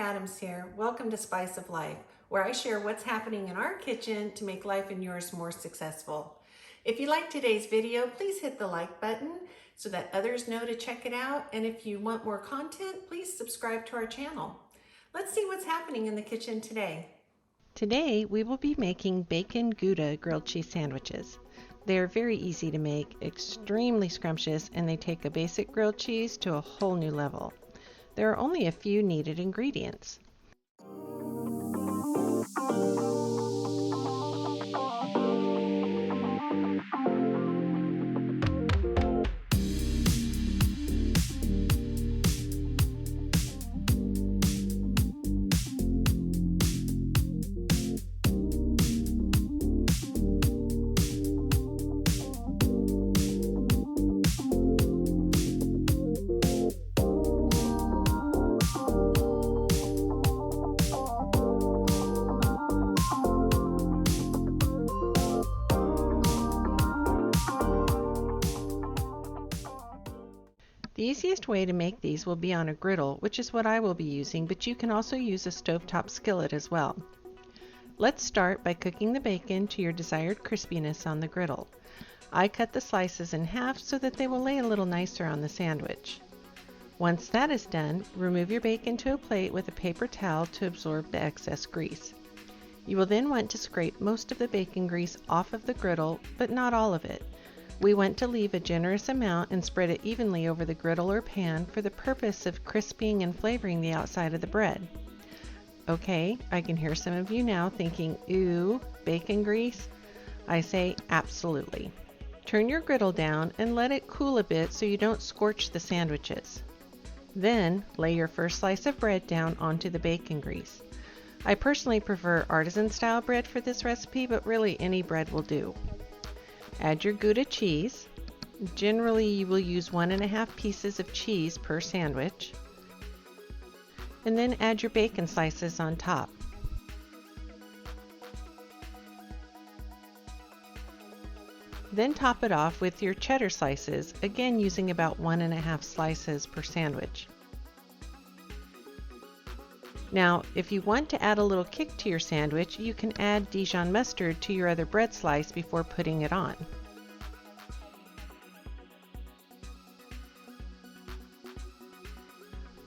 Adams here. Welcome to Spice of Life, where I share what's happening in our kitchen to make life and yours more successful. If you like today's video, please hit the like button so that others know to check it out. And if you want more content, please subscribe to our channel. Let's see what's happening in the kitchen today. Today we will be making bacon Gouda grilled cheese sandwiches. They are very easy to make, extremely scrumptious, and they take a basic grilled cheese to a whole new level. There are only a few needed ingredients. The easiest way to make these will be on a griddle, which is what I will be using, but you can also use a stovetop skillet as well. Let's start by cooking the bacon to your desired crispiness on the griddle. I cut the slices in half so that they will lay a little nicer on the sandwich. Once that is done, remove your bacon to a plate with a paper towel to absorb the excess grease. You will then want to scrape most of the bacon grease off of the griddle, but not all of it. We want to leave a generous amount and spread it evenly over the griddle or pan for the purpose of crisping and flavoring the outside of the bread. Okay, I can hear some of you now thinking, ooh, bacon grease? I say absolutely. Turn your griddle down and let it cool a bit so you don't scorch the sandwiches. Then lay your first slice of bread down onto the bacon grease. I personally prefer artisan style bread for this recipe, but really any bread will do. Add your Gouda cheese. Generally, you will use 1.5 pieces of cheese per sandwich. And then add your bacon slices on top. Then top it off with your cheddar slices, again using about 1.5 slices per sandwich. Now, if you want to add a little kick to your sandwich, you can add Dijon mustard to your other bread slice before putting it on.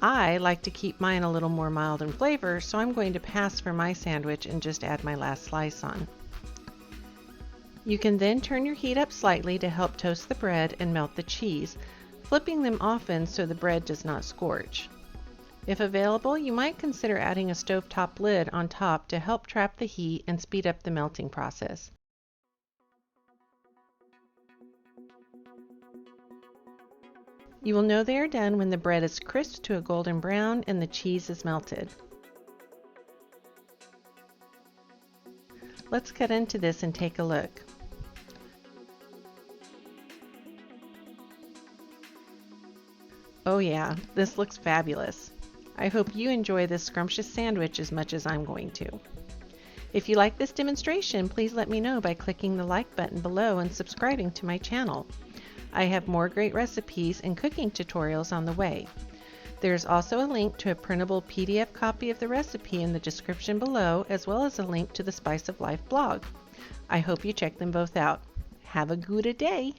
I like to keep mine a little more mild in flavor, so I'm going to pass for my sandwich and just add my last slice on. You can then turn your heat up slightly to help toast the bread and melt the cheese, flipping them often so the bread does not scorch. If available, you might consider adding a stovetop lid on top to help trap the heat and speed up the melting process. You will know they are done when the bread is crisp to a golden brown and the cheese is melted. Let's cut into this and take a look. Oh yeah, this looks fabulous. I hope you enjoy this scrumptious sandwich as much as I'm going to. If you like this demonstration, please let me know by clicking the like button below and subscribing to my channel. I have more great recipes and cooking tutorials on the way. There's also a link to a printable PDF copy of the recipe in the description below, as well as a link to the Spice of Life blog. I hope you check them both out. Have a Gouda day!